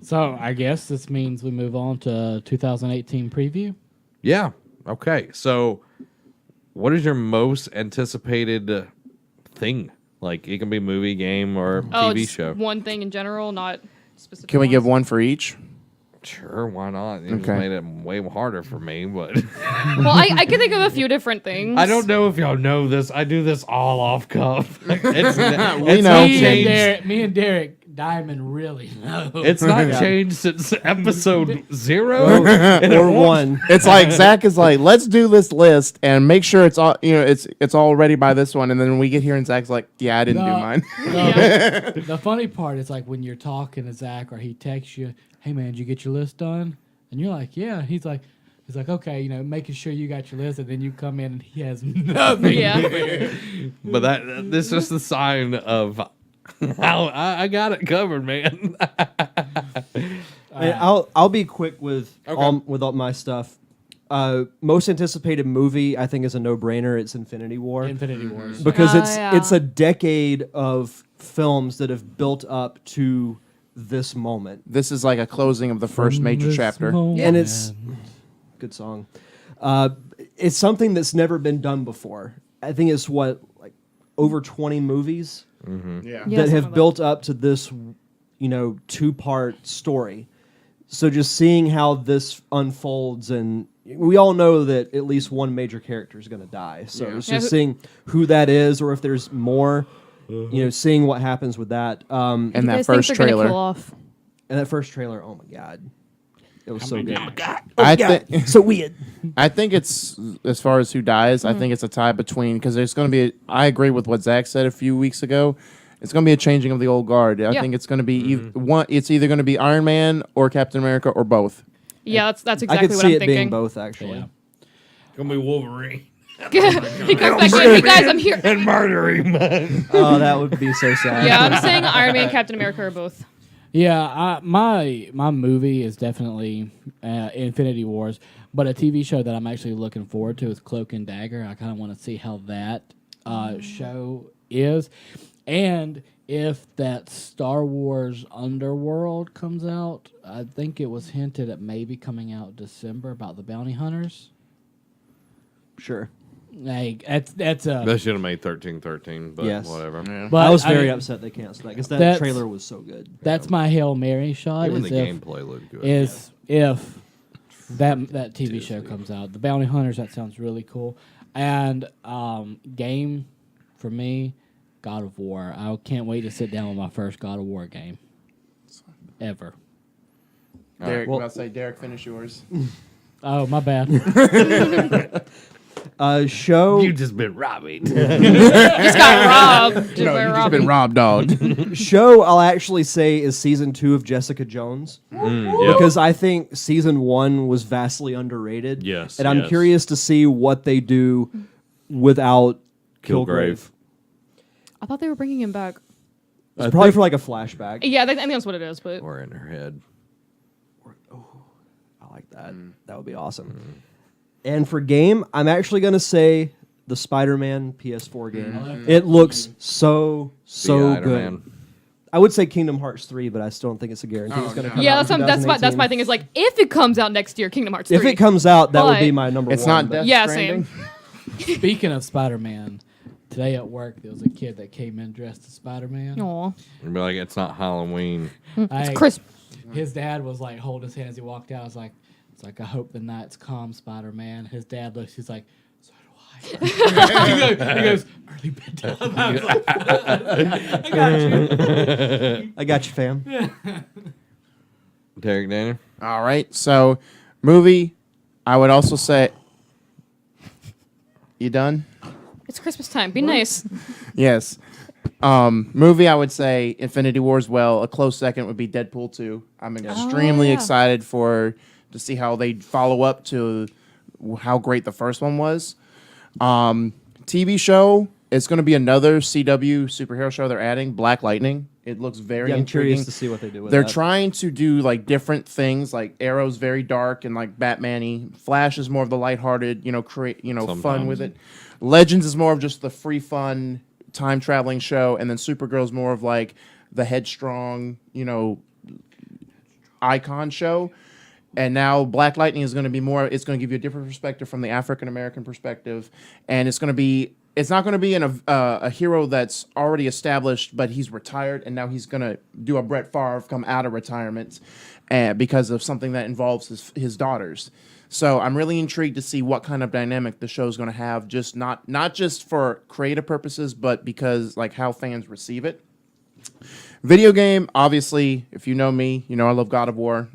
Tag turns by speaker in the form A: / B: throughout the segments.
A: So I guess this means we move on to 2018 preview.
B: Yeah. Okay. So, what is your most anticipated thing? Like, it can be movie, game, or TV
C: just
B: show.
C: one thing in general, not specific.
D: Can we give
C: ones?
D: one for each?
B: Sure, why not? You just
D: Okay.
B: made it way harder for me, but
C: Well, I can think of a few different things.
B: I don't know if y'all know this. I do this all off cuff. It's
D: We know.
B: not
A: Me and
B: changed.
A: Derek, Diamond really know.
B: It's not changed since episode 0
E: or one.
D: It's like Zach is like, let's do this list and make sure it's all it's all ready by this one, and then we get here and Zach's like, yeah, I didn't do mine.
A: The funny part is like when you're talking to Zach or he texts you, "Hey man, did you get your list done?" And you're like, "Yeah." He's like, "Okay, making sure you got your list," and then you come in and he has nothing.
C: Yeah.
B: But this is just the sign of how I got it covered, man.
E: And I'll be quick with all my stuff. Most anticipated movie, I think, is a no-brainer. It's Infinity War.
A: Infinity Wars.
E: Because
C: Yeah.
E: it's a decade of films that have built up to this moment.
D: This is like a closing of the first major chapter.
E: And it's good song. It's something that's never been done before. I think it's over 20 movies
D: Yeah.
C: Yeah,
E: that
C: something
E: have
C: like
E: built up to this, two-part story. So just seeing how this unfolds, and we all know that at least one major character is going to die. So it's
C: Yeah,
E: just seeing who that is, or if there's more, seeing what happens with that.
D: And
C: You
D: that
C: guys think
D: first
C: they're gonna
D: trailer.
C: kill off?
E: And that first trailer, oh my god, it was so good.
D: I think
E: So weird.
D: I think it's, as far as who dies, I think it's a tie between, because there's going to be, I agree with what Zach said a few weeks ago. It's going to be a changing of the old guard. I
C: Yeah.
D: think it's going to be it's either going to be Iron Man or Captain America or both.
C: Yeah, that's
E: I
C: exactly
E: could
C: what
E: see
C: I'm
E: it
C: thinking.
E: being both, actually.
A: Yeah.
B: Gonna be Wolverine
C: He comes back in. Hey guys, I'm here.
B: and murdering man.
E: Oh, that would be so sad.
C: Yeah, I'm saying Iron Man, Captain America are both.
A: Yeah, my movie is definitely Infinity Wars, but a TV show that I'm actually looking forward to is Cloak and Dagger. I kind of want to see how that show is, and if that Star Wars Underworld comes out. I think it was hinted at maybe coming out December about the bounty hunters.
E: Sure.
A: Like that's a.
B: They should have made 13-13, but
E: Yes.
B: whatever.
A: But
E: I was very
A: mean,
E: upset they canceled that because that
A: that's-
E: trailer was so good.
A: That's my Hail Mary shot.
B: Even the
A: is if-
B: gameplay looked good.
A: is if that TV show comes out. The Bounty Hunters, that sounds really cool. And game for me, God of War. I can't wait to sit down with my first God of War game ever.
D: Derek,
E: well-
D: I'll say, Derek, finish yours.
A: Oh, my bad.
E: Show
B: You just been robbing.
C: Just got robbed.
D: No,
C: by
D: you've just
C: Robin.
D: been robbed, dog.
E: show I'll actually say is season 2 of Jessica Jones.
B: Yep.
E: Because I think season 1 was vastly underrated.
B: Yes,
E: And I'm
B: yes.
E: curious to see what they do without
B: Kilgrave.
E: Kilgrave.
C: I thought they were bringing him back.
E: It's probably for like a flashback.
C: Yeah, I think that's what it is. But
B: Or in her head.
E: I like that. That would be awesome. And for game, I'm actually going to say the Spider-Man PS4 game. It looks so good.
B: Man.
E: I would say Kingdom Hearts 3, but I still don't think it's a guarantee it's going to come
C: yeah,
E: out.
C: that's my thing. Is like if it comes out next year, Kingdom Hearts 3.
E: If it comes out, that would be
C: But-
E: my number
D: It's
E: one.
D: not
E: but-
D: Death
C: Yeah,
D: Stranding.
C: same.
A: Speaking of Spider-Man, today at work there was a kid that came in dressed as Spider-Man.
C: Aw,
B: You'd be like, it's not Halloween.
A: Like,
C: Chris.
A: His dad was like holding his hand as he walked out. I was like, it's like, I hope the night's calm, Spider-Man. His dad looks, he's like, so do I. he goes, early bedtime. I was like, I got you.
E: I got you, fam.
B: Derek Daniel?
D: All right. So, movie, I would also say. You done?
C: It's Christmas time. Be nice.
D: Yes. Movie, I would say Infinity War as well. A close second would be Deadpool 2. I'm extremely
C: yeah.
D: excited to see how they follow up to how great the first one was. TV show, it's going to be another CW superhero show they're adding, Black Lightning. It looks very
E: Yeah, I'm
D: intriguing.
E: curious to see what they do with
D: They're
E: that.
D: trying to do like different things. Like Arrow's very dark and like Batman-y. Flash is more of the lighthearted, fun
B: Sometimes.
D: with it. Legends is more of just the free fun time traveling show, and then Supergirl's more of like the headstrong, icon show. And now Black Lightning is going to be more. It's going to give you a different perspective from the African American perspective, and it's going to be. It's not going to be a hero that's already established, but he's retired, and now he's going to do a Brett Favre come out of retirement, because of something that involves his daughters. So I'm really intrigued to see what kind of dynamic the show's going to have. Just not just for creative purposes, but because like how fans receive it. Video game, obviously, if you know me, you know I love God of War.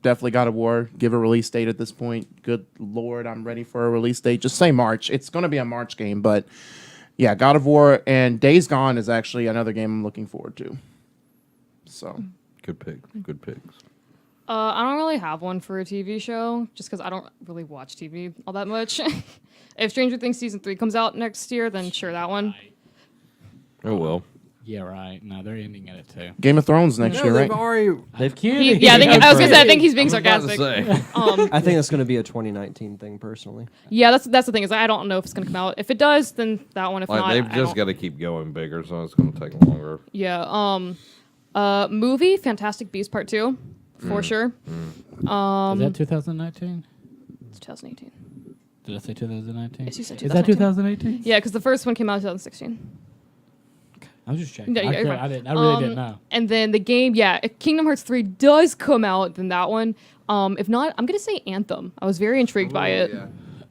D: Definitely God of War. Give a release date at this point. Good Lord, I'm ready for a release date. Just say March. It's going to be a March game, but yeah, God of War and Days Gone is actually another game I'm looking forward to. So
B: Good picks. Good picks.
C: I don't really have one for a TV show, just because I don't really watch TV all that much. If Stranger Things season 3 comes out next year, then sure, that one.
B: Oh well.
A: Yeah, right. No, they're ending at it too.
D: Game of Thrones next year, right?
E: They've
C: Yeah, I was gonna say, I think he's being
B: I was about to
C: sarcastic.
B: say.
E: I think that's going to be a 2019 thing, personally.
C: Yeah, that's the thing is I don't know if it's gonna come out. If it does, then that one. If
B: Like
C: not,
B: they've
C: I
B: just
C: don't-
B: got to keep going bigger, so it's going to take longer.
C: Yeah. Movie Fantastic Beasts Part 2, for sure.
A: Is that 2019?
C: It's 2018.
A: Did I say 2019?
C: Yes, you said
A: Is that
C: 2019.
A: 2018?
C: Yeah, because the first one came out in 2016.
A: I was just checking.
C: Yeah,
A: I,
C: you're fine.
A: I really didn't know.
C: And then the game, yeah, if Kingdom Hearts 3 does come out, then that one. If not, I'm gonna say Anthem. I was very intrigued by it.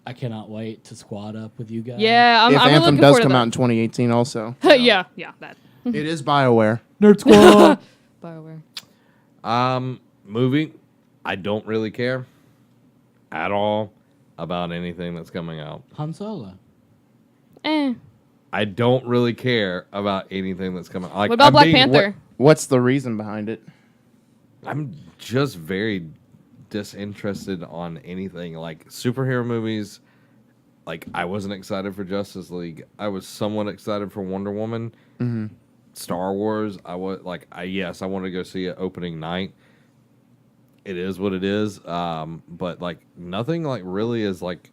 A: I cannot wait to squad up with you guys.
C: Yeah, I'm
D: If
C: really
D: Anthem
C: looking
D: does
C: forward
D: come
C: to
D: out in 2018 also.
C: that. Yeah, that.
D: It is BioWare.
A: Nerd Squad.
C: BioWare.
B: Movie. I don't really care at all about anything that's coming out.
A: Han Solo.
B: I don't really care about anything that's coming. Like,
C: What about
B: I'm
C: Black
B: being-
C: Panther?
D: What's the reason behind it?
B: I'm just very disinterested on anything like superhero movies. Like, I wasn't excited for Justice League. I was somewhat excited for Wonder Woman. Star Wars. I was like, yes, I wanted to go see it opening night. It is what it is. But like nothing like really is like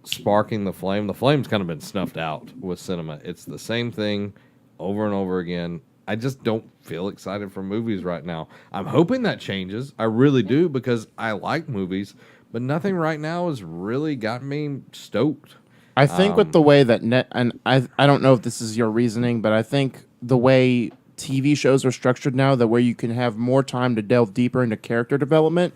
B: sparking the flame. The flame's kind of been snuffed out with cinema. It's the same thing over and over again. I just don't feel excited for movies right now. I'm hoping that changes. I really do because I like movies, but nothing right now has really got me stoked.
D: I think with the way that and I don't know if this is your reasoning, but I think the way TV shows are structured now, that where you can have more time to delve deeper into character development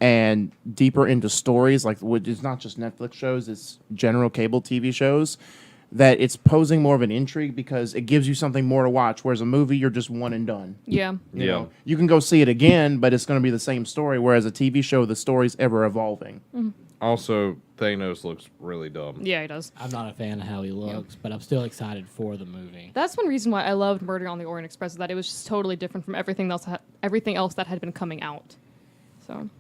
D: and deeper into stories, like which is not just Netflix shows, it's general cable TV shows, that it's posing more of an intrigue because it gives you something more to watch. Whereas a movie, you're just one and done.
C: Yeah.
D: You know, you can go see it again, but it's going to be the same story. Whereas a TV show, the story's ever evolving.
B: Also, Thanos looks really dumb.
C: Yeah, he does.
A: I'm not a fan of how he looks, but I'm still excited for the movie.
C: That's one reason why I loved Murder on the Orient Express, is that it was just totally different from everything else that had been coming out. So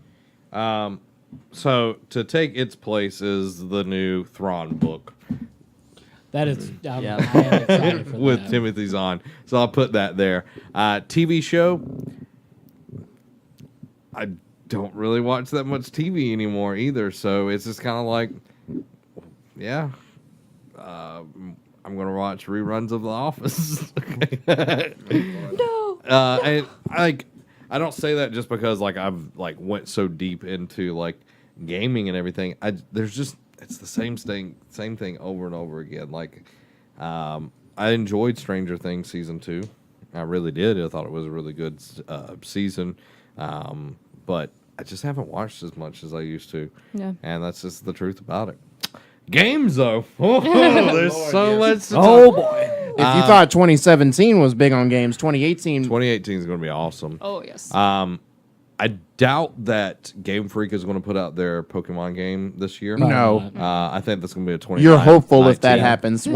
B: So to take its place is the new Thrawn book
A: That is,
E: Yeah.
A: I am excited for
B: with
A: that.
B: Timothy Zahn. So I'll put that there. TV show. I don't really watch that much TV anymore either, so it's just kind of like, yeah, I'm gonna watch reruns of The Office.
C: no.
B: And I don't say that just because like I've like went so deep into like gaming and everything. There's just it's the same thing over and over again. Like I enjoyed Stranger Things season 2. I really did. I thought it was a really good season, but I just haven't watched as much as I used to.
C: Yeah.
B: And that's just the truth about it. Games though, there's so much. To
E: Oh
B: talk.
E: boy.
D: If you thought 2017 was big on games, 2018.
B: 2018 is going to be awesome.
C: Oh yes.
B: I doubt that Game Freak is going to put out their Pokemon game this year.
D: No.
B: I think that's going to be a 20.
D: You're hopeful if that happens.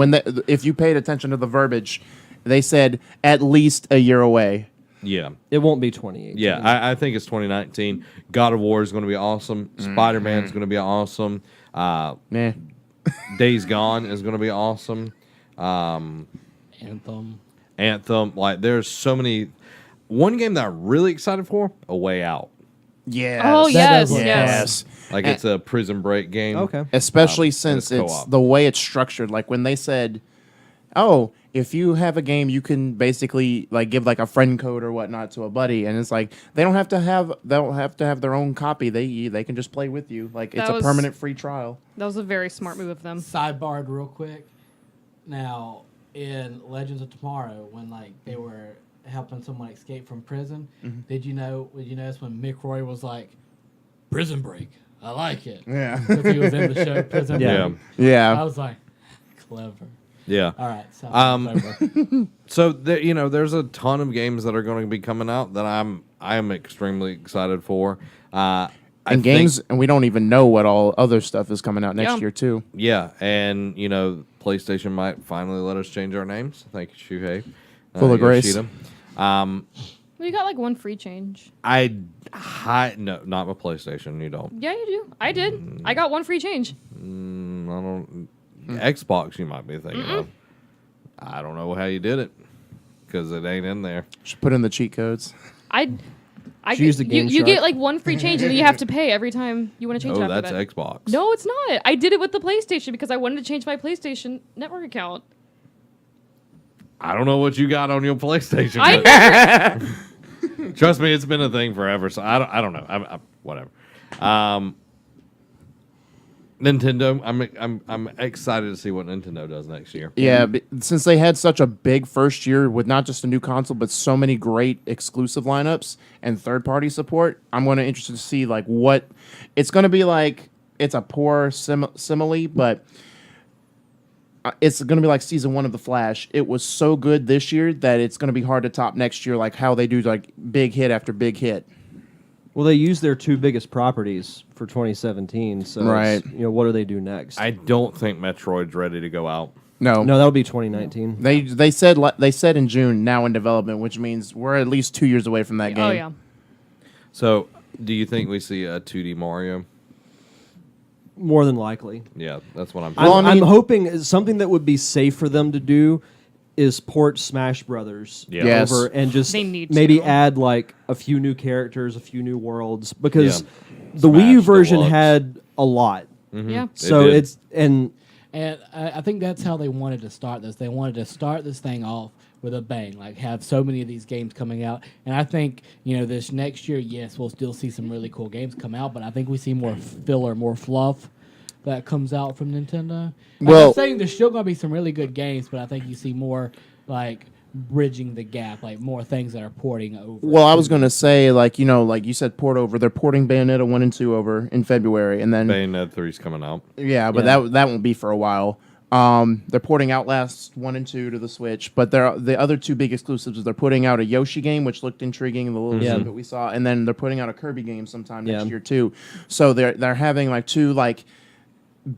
D: If you paid attention to the verbiage, they said at least a year away.
B: Yeah.
E: It won't be 2018.
B: Yeah, I think it's 2019. God of War is going to be awesome. Spider-Man is going to be awesome.
D: Meh.
B: Days Gone is going to be awesome.
A: Anthem.
B: Like, there's so many. One game that I'm really excited for, A Way Out.
D: Yes.
C: Oh, yes,
A: does look
C: yes.
B: Like, it's a prison break game.
E: Okay.
D: Especially since
B: it's
D: it's
B: co-op.
D: the way it's structured. Like when they said, oh, if you have a game, you can basically like give like a friend code or whatnot to a buddy, and it's like they don't have to have their own copy. They can just play with you. Like it's
C: That
D: a
C: was-
D: permanent free trial.
C: That was a very smart move of them.
A: Sidebarred real quick. Now, in Legends of Tomorrow, when like they were helping someone escape from prison, did you notice when Mick Roy was like, "Prison Break, I like it,"
D: Yeah,
A: because he was in the show Prison
E: Yeah.
A: Break. I
D: yeah.
A: was like, clever.
B: Yeah.
A: All right, so
B: So there, there's a ton of games that are going to be coming out that I am extremely excited for.
D: And games, and we don't even know what all other stuff is coming out next
C: Yeah.
D: year too.
B: Yeah, and PlayStation might finally let us change our names. Thank you, Shuhei.
D: Full of grace.
B: Yoshida.
C: Well, you got like one free change.
B: No, not my PlayStation. You don't.
C: Yeah, you do. I did. I got one free change.
B: I don't. Xbox, you might be thinking of. I don't know how you did it because it ain't in there.
D: Should put in the cheat codes.
C: I
E: Use the Game
C: you get
E: Shark.
C: like one free change and then you have to pay every time you want to change it
B: Oh,
C: after
B: that's
C: that.
B: Xbox.
C: No, it's not. I did it with the PlayStation because I wanted to change my PlayStation network account.
B: I don't know what you got on your PlayStation.
C: I
B: but
C: never,
B: trust me, it's been a thing forever. So I don't know. I'm whatever. Nintendo. I'm excited to see what Nintendo does next year.
D: Yeah, since they had such a big first year with not just a new console, but so many great exclusive lineups and third-party support, I'm going to interested to see like what it's going to be like. It's a poor simile, but it's going to be like season 1 of The Flash. It was so good this year that it's going to be hard to top next year, like how they do like big hit after big hit.
E: Well, they used their two biggest properties for 2017. So,
D: Right.
E: What do they do next?
B: I don't think Metroid's ready to go out.
D: No,
E: no, that'll be 2019.
D: They said in June, now in development, which means we're at least 2 years away from that game.
C: oh yeah.
B: So, do you think we see a 2D Mario?
E: More than likely.
B: Yeah, that's what I'm.
E: I'm,
D: Well, I mean-
E: I'm hoping something that would be safe for them to do is port Smash Brothers
B: Yeah.
D: Yes.
E: over and just
C: They need
E: maybe
C: to.
E: add like a few new characters, a few new worlds, because
B: Yeah.
E: the Wii U
B: Smash
E: version
B: Deluxe.
E: had a lot.
C: Yeah.
E: So
B: did.
E: it's
A: And I think that's how they wanted to start this. They wanted to start this thing off with a bang, like have so many of these games coming out. And I think, this next year, yes, we'll still see some really cool games come out, but I think we see more filler, more fluff that comes out from Nintendo.
D: Well-
A: I'm saying there's still going to be some really good games, but I think you see more like bridging the gap, like more things that are porting over.
D: Well, I was going to say, like you said, port over. They're porting Bayonetta 1 and 2 over in February, and then
B: Bayonetta 3's coming out.
D: yeah, but
E: Yeah.
D: that won't be for a while. They're porting Outlast 1 and 2 to the Switch, but the other two big exclusives is they're putting out a Yoshi game, which looked intriguing in the little
E: Yeah.
D: snippet we saw, and then they're putting out a Kirby game sometime next
E: Yeah.
D: year too. So they're having like two like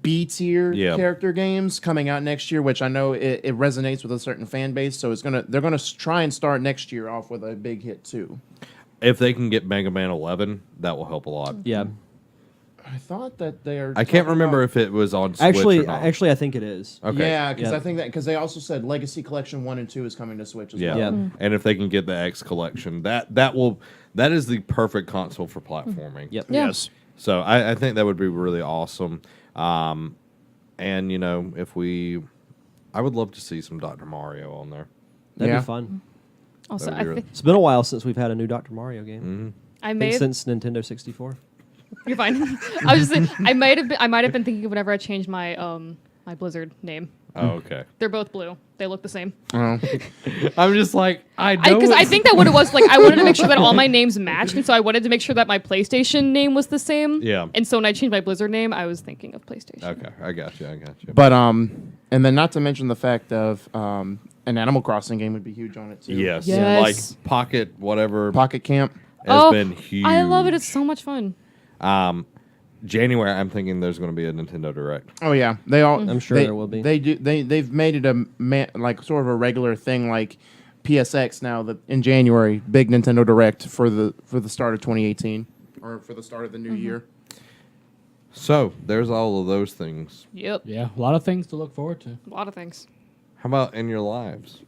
D: B tier
B: Yeah.
D: character games coming out next year, which I know it resonates with a certain fan base. So they're gonna try and start next year off with a big hit too.
B: If they can get Mega Man 11, that will help a lot.
E: yeah.
D: I thought that they are.
B: I can't
D: talking
B: remember
D: about-
B: if it was on Switch
E: Actually,
B: or not.
E: I think it is.
B: Okay.
D: Yeah, because
E: Yeah.
D: I think that because they also said Legacy Collection 1 and 2 is coming to Switch as
B: Yeah.
D: well.
E: Yeah.
B: And if they can get the X collection, that is the perfect console for platforming.
E: Yep.
C: Yeah.
D: Yes.
B: So I think that would be really awesome. And I would love to see some Dr. Mario on there.
E: That'd
D: Yeah.
E: be fun.
C: Also,
B: That'd
C: I,
B: be really-
C: thi-
E: It's been a while since we've had a new Dr. Mario game.
C: I
E: I think
C: made.
E: since Nintendo 64.
C: You're fine. I was just saying, I might have been thinking of whenever I changed my my Blizzard name.
B: Oh, okay.
C: They're both blue. They look the same.
D: Oh.
B: I'm just like,
C: Because I think that what it was, like, I wanted to make sure that all my names matched, and so I wanted to make sure that my PlayStation name was the same.
B: Yeah.
C: And so when I changed my Blizzard name, I was thinking of PlayStation.
B: Okay, I got you.
D: But and then not to mention the fact of an Animal Crossing game would be huge on it too.
B: Yes.
C: Yes.
B: Like Pocket, whatever,
D: Pocket Camp.
B: has been huge.
C: I love it. It's so much fun.
B: January, I'm thinking there's going to be a Nintendo Direct.
D: Oh yeah, they all.
E: I'm sure
D: they-
E: there will be.
D: They do. They've made it like sort of a regular thing, like PSX now. That in January, big Nintendo Direct for the start of 2018 or for the start of the new year.
B: So there's all of those things.
C: Yep.
A: Yeah, a lot of things to look forward to.
C: A lot of things.
B: How about in your lives?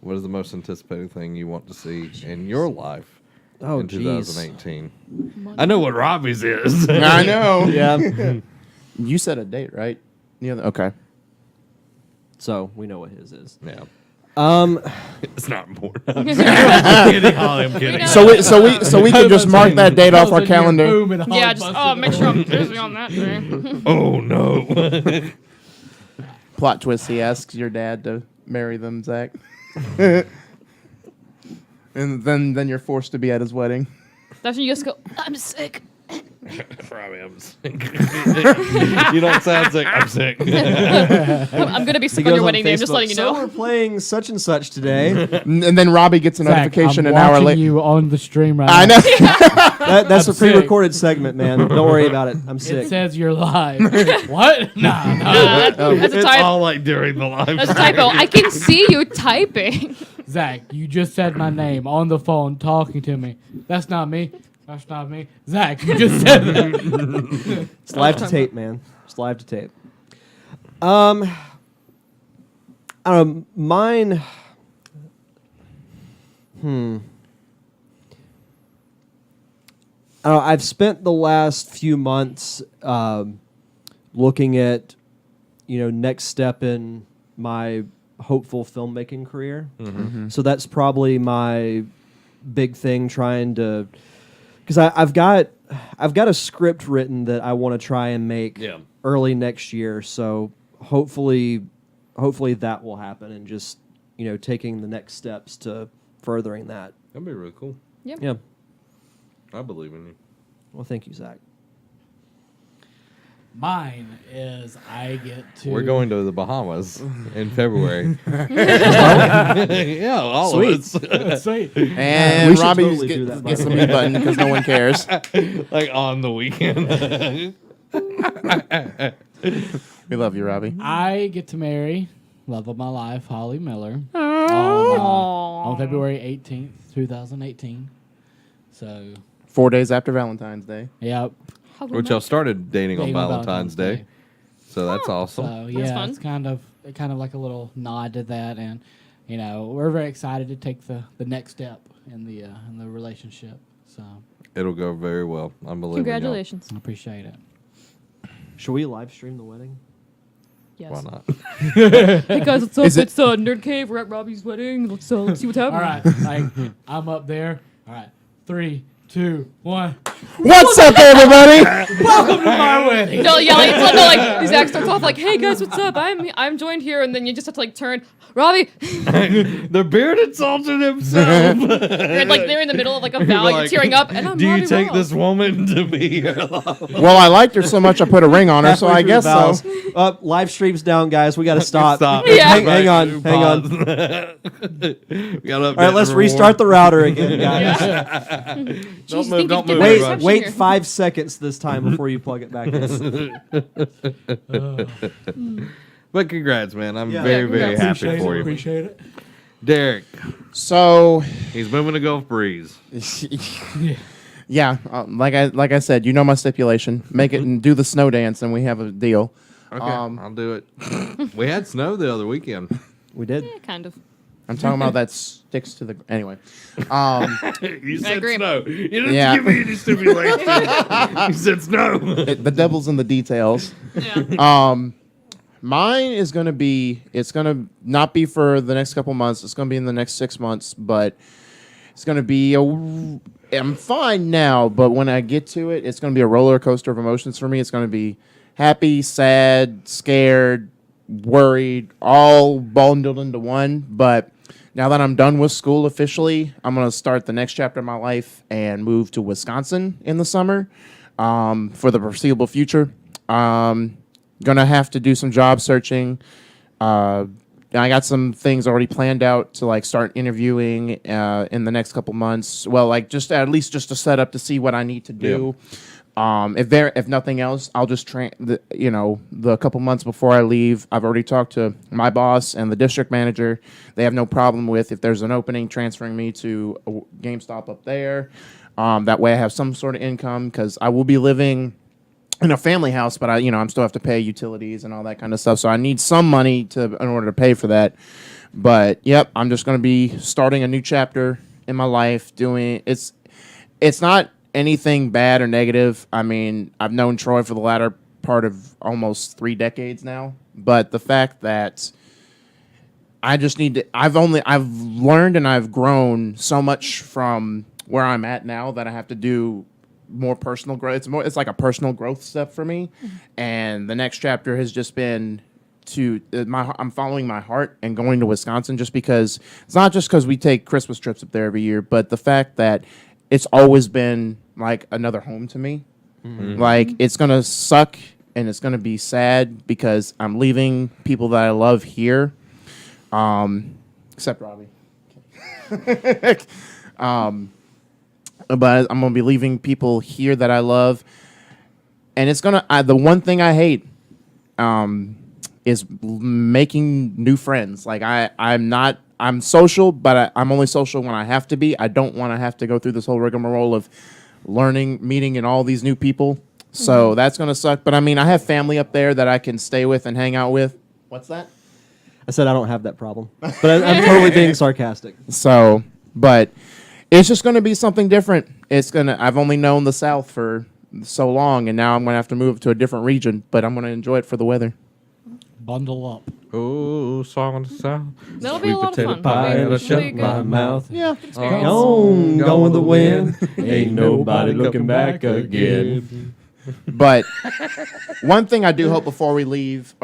B: What is the most anticipated thing you want to see in your life
E: Oh,
B: in
E: jeez.
B: 2018? I know what Robbie's is.
D: I know.
E: Yeah.
D: You set a date, right? Yeah. Okay.
E: So we know what his is.
B: Yeah.
E: Um,
B: It's not important. I'm kidding, Holly, I'm kidding.
D: So we can just mark that date off our calendar.
C: Yeah, just make sure I'm busy on that day.
B: Oh no.
D: Plot twist: he asks your dad to marry them, Zach, and then you're forced to be at his wedding.
C: That's when you just go, I'm sick.
B: Probably I'm sick. You don't sound sick. I'm sick.
C: I'm going to be
E: he
C: sick
E: goes
C: on your wedding day, just
E: Facebook,
C: letting you
E: So
C: know.
E: we're playing such and such today.
D: And then Robbie gets a notification
A: I'm
D: an hour
A: watching
D: later.
A: you on the stream right
D: I
A: now.
D: know.
E: That's a
A: sick.
E: pre-recorded segment, man. Don't worry about it. I'm
A: It
E: sick.
A: says you're live. What? Nah.
C: That's a
B: It's
C: typo.
B: all like during the live.
C: That's a typo. I can see you typing.
A: Zach, you just said my name on the phone talking to me. That's not me. That's not me. Zach, you just said that.
E: It's live to tape, man. It's live to tape. I don't know. Mine. I don't know, I've spent the last few months looking at, next step in my hopeful filmmaking career. So that's probably my big thing, trying to, because I've got a script written that I want to try and make early next year. So hopefully that will happen, and just taking the next steps to furthering that.
B: That'd be really cool.
E: Yeah.
B: I believe in you.
E: Well, thank you, Zach.
A: Mine is I get to.
B: We're going to the Bahamas in February. Yeah, all
E: Sweet.
B: of us.
A: Sweet.
D: And
E: We should
D: Robbie
E: totally do that, by
D: gets
E: the
D: the
E: way.
D: mute button because no one cares.
B: Like on the weekend.
D: We love you, Robbie.
A: I get to marry love of my life, Holly Miller,
C: Aww.
A: on February 18th, 2018. So,
D: 4 days after Valentine's Day.
A: yep.
B: Which y'all started dating on
A: Dating on
B: Valentine's Day. So that's awesome.
A: So yeah,
C: fun.
A: it's kind of like a little nod to that, and we're very excited to take the next step in the relationship. So
B: It'll go very well. I'm believing
C: Congratulations.
A: I appreciate it.
E: Should we live stream the wedding?
C: Yes.
B: Why not?
C: Hey guys, what's up?
D: Is it-
C: It's Nerd Cave. We're at Robbie's wedding. Let's see what's happening.
A: All right, like I'm up there. All right, 3, 2, 1.
D: What's up, everybody?
A: Welcome to my wedding.
C: No, yeah, like Zach starts off like, "Hey guys, what's up? I'm joined here," and then you just have to like turn, Robbie.
B: The bearded sultan himself.
C: You're like they're in the middle of like a vow. You're
B: Like,
C: tearing up, and I'm
B: Do you
C: Robbie
B: take
C: Ross.
B: this woman to be your love?
D: Well, I liked her so much I put a ring on her, so
E: Halfway
D: I
E: through
D: guess
E: the
D: so.
E: vows. Live stream's down, guys. We got to stop.
C: Yeah.
E: Hang on. All right, let's restart the router again, guys.
C: Jeez,
B: move,
C: think
B: don't
C: you
B: move,
C: get
B: Wait,
C: the reception
E: Wait
C: here.
E: 5 seconds this time before you plug it back in.
B: But congrats, man. I'm
E: Yeah.
B: very,
C: Yeah,
B: very
C: congrats.
B: happy for you.
A: Appreciate it.
B: Derek,
D: So,
B: he's moving to Gulf Breeze.
D: yeah, like I said, my stipulation. Make it and do the snow dance, and we have a deal.
B: Okay, I'll do it. We had snow the other weekend.
E: We did.
C: Yeah, kind of.
D: I'm talking about that sticks to the anyway.
B: You said
C: agree.
B: snow. You didn't
D: Yeah.
B: give me any stipulations. You said snow.
D: The devil's in the details.
C: Yeah.
D: Mine is going to be, it's going to not be for the next couple months. It's going to be in the next 6 months, but it's going to be I'm fine now, but when I get to it, it's going to be a roller coaster of emotions for me. It's going to be happy, sad, scared, worried, all bundled into one. But now that I'm done with school officially, I'm going to start the next chapter of my life and move to Wisconsin in the summer for the foreseeable future. Gonna have to do some job searching. I got some things already planned out to like start interviewing in the next couple months. Well, like just at least just a setup to see what I need to do. If nothing else, I'll just the couple months before I leave, I've already talked to my boss and the district manager. They have no problem with if there's an opening transferring me to a GameStop up there. That way I have some sort of income because I will be living in a family house, but I'm still have to pay utilities and all that kind of stuff. So I need some money in order to pay for that. But yep, I'm just going to be starting a new chapter in my life. It's not anything bad or negative. I mean, I've known Troy for the latter part of almost 3 decades now. But the fact that I just need to. I've learned and I've grown so much from where I'm at now that I have to do more personal growth. It's like a personal growth step for me, and the next chapter has just been I'm following my heart and going to Wisconsin just because it's not just because we take Christmas trips up there every year, but the fact that it's always been like another home to me. Like it's gonna suck and it's gonna be sad because I'm leaving people that I love here, except Robbie. But I'm gonna be leaving people here that I love, and it's gonna. The one thing I hate, is making new friends. Like I'm social, but I'm only social when I have to be. I don't want to have to go through this whole rigmarole of learning, meeting, and all these new people. So that's gonna suck. But I mean, I have family up there that I can stay with and hang out with. What's that?
E: I said I don't have that problem, but I'm totally being sarcastic.
D: So, but it's just gonna be something different. I've only known the South for so long, and now I'm gonna have to move to a different region. But I'm gonna enjoy it for the weather.
A: Bundle up.
B: Oh, song of the South.
C: That'll be a lot of fun.
E: Pie
C: It'll
E: and
C: be-
E: a
C: it'll
E: shut
C: be
E: my
C: good.
E: mouth.
D: Yeah.
E: Gone with the wind. Ain't nobody looking back again.
D: But one thing I do hope before I leave,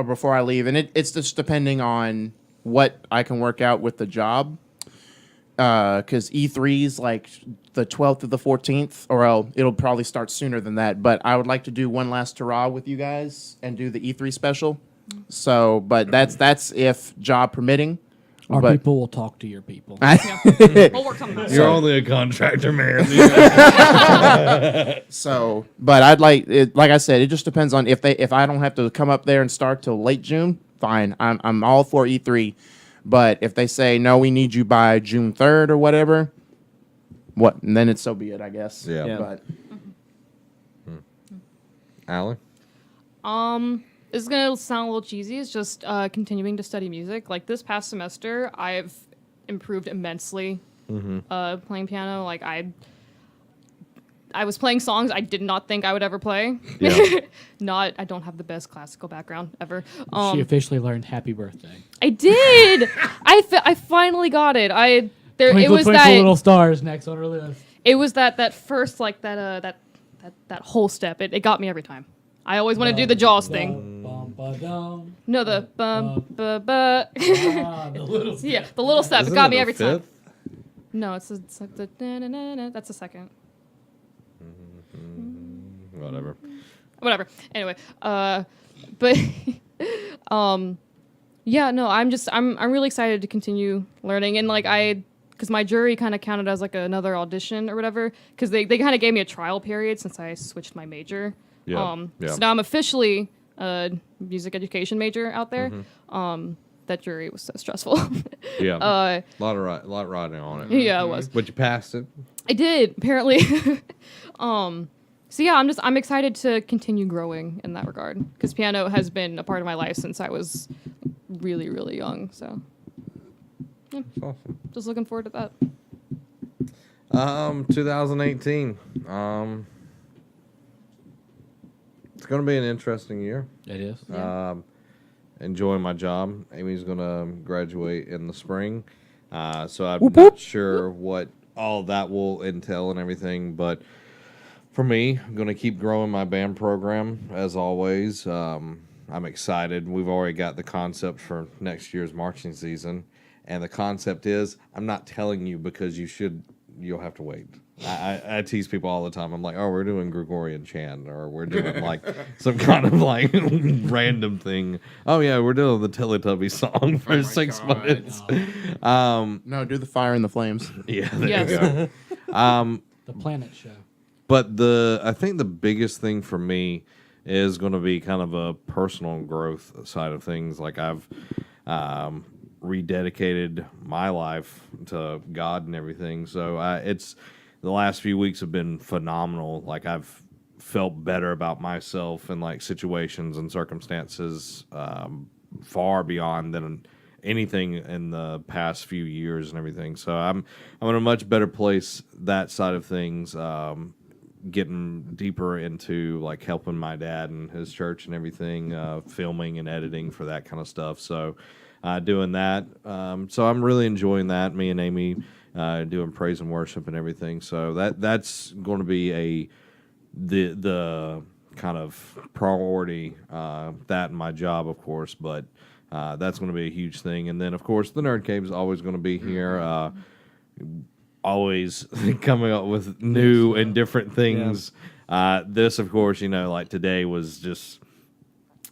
D: and it's just depending on what I can work out with the job, because E3's like the 12th to the 14th, or it'll probably start sooner than that. But I would like to do one last hurrah with you guys and do the E3 special. So, but that's if job permitting.
A: Our
D: But-
A: people will talk to your people.
C: We'll work something out.
B: You're only a contractor, man.
D: So, but I'd like it. Like I said, it just depends on if I don't have to come up there and start till late June. Fine, I'm all for E3. But if they say no, we need you by June 3rd or whatever, and then it's so be it, I guess.
B: Yeah.
E: Yeah.
D: But
B: Allie?
C: This is gonna sound a little cheesy. It's just continuing to study music. Like this past semester, I've improved immensely playing piano. Like I was playing songs I did not think I would ever play.
B: Yeah.
C: I don't have the best classical background ever.
A: She officially learned "Happy Birthday."
C: I did. I finally got it. It
A: Twinkle,
C: was
A: twinkle,
C: that
A: little stars next on her list.
C: it was that first like that whole step. It got me every time. I always want to do the Jaws thing.
A: Bum, ba, dum.
C: No, the bum ba ba.
A: Ah, the little
C: Yeah, the little step.
B: Isn't
C: It got
B: it
C: me
B: a
C: every time.
B: fifth?
C: No, it's like the na-na-na-na. That's the second.
B: Whatever.
C: Whatever. Anyway, but yeah, no, I'm really excited to continue learning, and like because my jury kind of counted as like another audition or whatever, because they kind of gave me a trial period since I switched my major.
B: Yeah. Yeah.
C: So now I'm officially a music education major out there. That jury was so stressful.
B: Yeah.
C: uh,
B: lot riding on it.
C: yeah, it was.
B: But you passed it.
C: I did apparently. So yeah, I'm excited to continue growing in that regard because piano has been a part of my life since I was really, really young. So yeah,
B: Awesome.
C: just looking forward to that.
B: 2018. It's going to be an interesting year.
A: It is.
C: Yeah.
B: Enjoying my job. Amy's going to graduate in the spring. So I'm not sure what all that will entail and everything. But for me, I'm going to keep growing my band program as always. I'm excited. We've already got the concept for next year's marching season. And the concept is, I'm not telling you because you'll have to wait. I tease people all the time. I'm like, oh, we're doing Gregorian chant, or we're doing like some kind of like random thing. Oh yeah, we're doing the Teletubby song for 6 months.
D: no, do the fire and the flames.
B: Yeah, there
C: Yes.
B: you go.
A: The Planet Show.
B: But I think the biggest thing for me is going to be kind of a personal growth side of things. Like I've rededicated my life to God and everything. So it's the last few weeks have been phenomenal. Like I've felt better about myself in like situations and circumstances far beyond than anything in the past few years and everything. So I'm in a much better place that side of things. Getting deeper into like helping my dad and his church and everything, filming and editing for that kind of stuff. So doing that. So I'm really enjoying that. Me and Amy doing praise and worship and everything. So that's going to be the kind of priority, that and my job, of course, but that's going to be a huge thing. And then, of course, the Nerd Cave is always going to be here, always coming up with new and different things. This, of course, like today was just,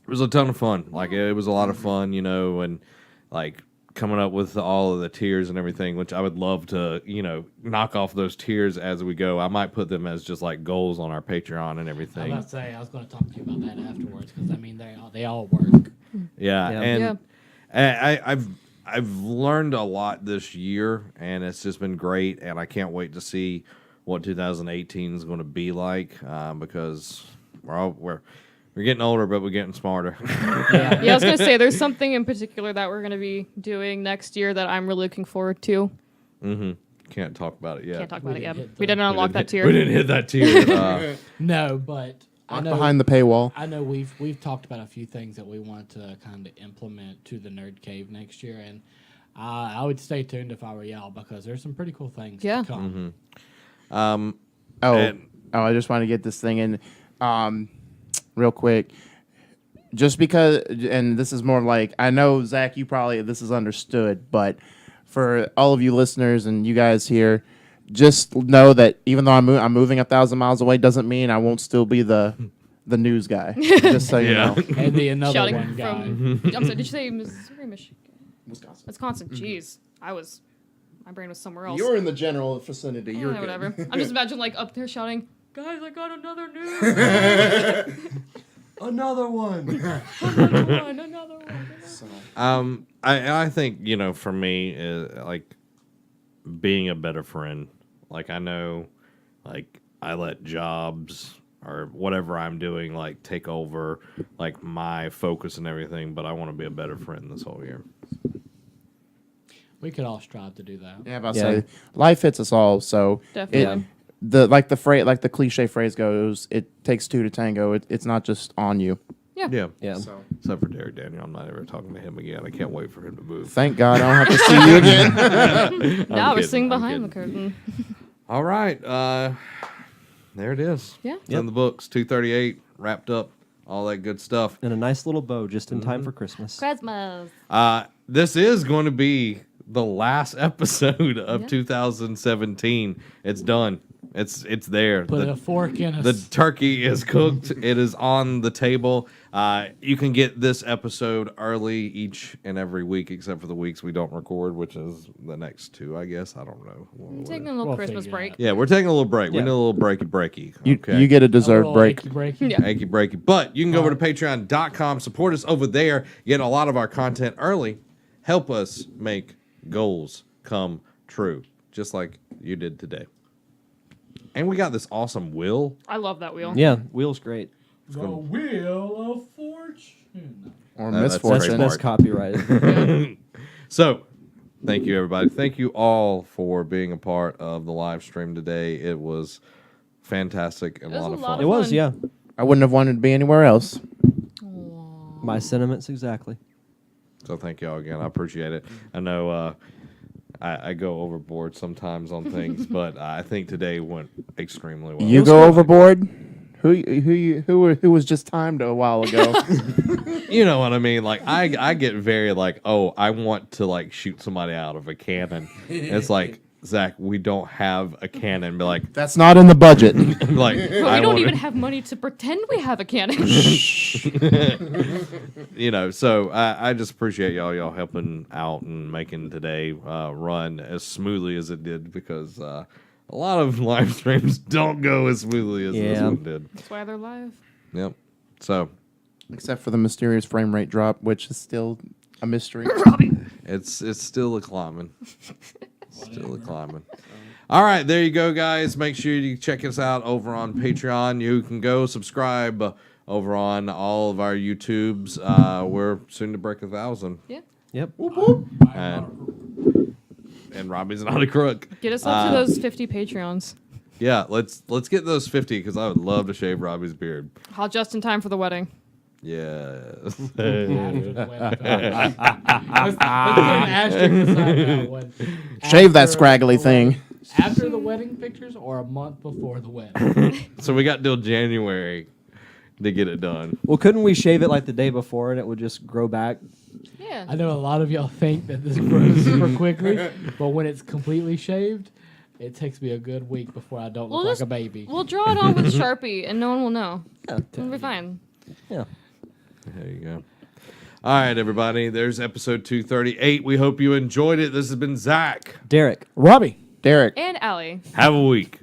B: it was a ton of fun. Like, it was a lot of fun, and like coming up with all of the tiers and everything, which I would love to, knock off those tiers as we go. I might put them as just like goals on our Patreon and everything.
A: I was going to talk to you about that afterwards because I mean they all work.
B: Yeah,
E: Yeah.
B: and I've learned a lot this year, and it's just been great. And I can't wait to see what 2018 is going to be like, because we're getting older, but we're getting smarter.
C: Yeah, I was gonna say there's something in particular that we're gonna be doing next year that I'm really looking forward to.
B: Can't talk about it yet.
C: Can't talk about it yet.
A: hit
C: We
A: the-
C: didn't unlock that tier.
B: We didn't hit that tier.
A: No, but I know
D: Behind the paywall.
A: I know we've talked about a few things that we want to kind of implement to the Nerd Cave next year, and I would stay tuned if I were y'all because there's some pretty cool things
C: Yeah.
A: to come.
D: I just want to get this thing in real quick. Just because, and this is more like, I know, Zach, you probably, this is understood, but for all of you listeners and you guys here, just know that even though I'm moving 1,000 miles away, doesn't mean I won't still be the news guy. Just so you know.
A: And the another
C: Shouting
A: one guy.
C: from. I'm sorry. Did you say Missouri, Michigan?
D: Wisconsin.
C: Wisconsin. Jeez, my brain was somewhere else.
D: You're in the general vicinity. You're good.
C: Whatever. I'm just imagining like up there shouting, "Guys, I got another news!
E: Another one.
C: another one!"
B: I think for me, like being a better friend. Like I know, like I let jobs or whatever I'm doing like take over like my focus and everything, but I want to be a better friend this whole year.
A: We could all strive to do that.
D: Yeah, about to
E: Yeah.
D: say life hits us all. So
C: Definitely.
D: the cliche phrase goes, it takes two to tango. It's not just on you.
B: Yeah.
E: Yeah.
D: So
B: Except for Derek Daniel, I'm not ever talking to him again. I can't wait for him to move.
D: thank God I don't have to see you again.
C: Now we're
B: kidding,
C: seeing
B: I'm
C: behind the
B: kidding.
C: curtain.
B: All right, there it is.
C: Yeah.
B: It's in the books. 238 wrapped up. All that good stuff.
E: And a nice little bow just in time for Christmas.
C: Christmas.
B: This is going to be the last episode of
C: Yeah.
B: 2017. It's done. It's there.
A: Put a fork in us.
B: The turkey is cooked. It is on the table. You can get this episode early each and every week, except for the weeks we don't record, which is the next two, I guess. I don't know.
C: I'm taking a little
A: We'll
C: Christmas
A: figure it
C: break.
A: out.
B: Yeah, we're taking a little break. We
E: Yeah.
B: need a little breaky.
D: You
B: Okay.
D: get a
A: A
D: deserved
A: little
D: break.
A: achy breaky.
C: Yeah.
B: Achy breaky. But you can go over to patreon.com, support us over there, get a lot of our content early, help us make goals come true, just like you did today. And we got this awesome wheel.
C: I love that wheel.
E: Yeah, wheel's great.
A: The Wheel of Fortune.
D: Or
B: That's
E: That's
D: misfortune.
E: best copyrighted.
B: So, thank you, everybody. Thank you all for being a part of the live stream today. It was fantastic and a
C: It was
B: lot
C: a
B: of
C: lot
B: fun.
E: It was,
C: fun.
E: yeah.
D: I wouldn't have wanted to be anywhere else.
E: My sentiments exactly.
B: So, thank you all again. I appreciate it. I know I go overboard sometimes on things, but I think today went extremely well.
D: You go overboard. Who was just timed a while ago?
B: You know what I mean? Like I get very like, oh, I want to like shoot somebody out of a cannon. It's like, Zach, we don't have a cannon. Be like,
D: That's not in the budget.
B: like
C: But we
B: I
C: don't
B: wanna-
C: even have money to pretend we have a cannon.
B: So I just appreciate y'all helping out and making today run as smoothly as it did, because a lot of live streams don't go as smoothly as this
E: Yeah.
B: one did.
C: That's why they're live.
B: Yep. So
D: Except for the mysterious frame rate drop, which is still a mystery.
B: it's still a climbing. Still a climbing. All right, there you go, guys. Make sure you check us out over on Patreon. You can go subscribe over on all of our YouTubes. We're soon to break 1,000.
C: Yeah.
E: Yep.
B: And Robbie's not a crook.
C: Get us up to those 50 Patreons.
B: Yeah, let's get those 50, because I would love to shave Robbie's beard.
C: Just in time for the wedding.
B: Yes.
A: After the wedding. Let's put an asterisk beside that one.
D: Shave that
A: After
D: scraggly
A: the
D: thing.
A: wedding- After the wedding pictures or a month before the wedding?
B: So we got till January to get it done.
E: Well, couldn't we shave it like the day before and it would just grow back?
C: Yeah.
A: I know a lot of y'all think that this grows super quickly, but when it's completely shaved, it takes me a good week before I don't
C: We'll
A: look like
C: just-
A: a baby.
C: We'll draw it on with Sharpie, and no one will know.
E: Yeah.
C: It'll be fine.
E: Yeah.
B: There you go. All right, everybody. There's episode 238. We hope you enjoyed it. This has been Zach.
E: Derek.
A: Robbie.
D: Derek.
C: And Allie.
B: Have a week.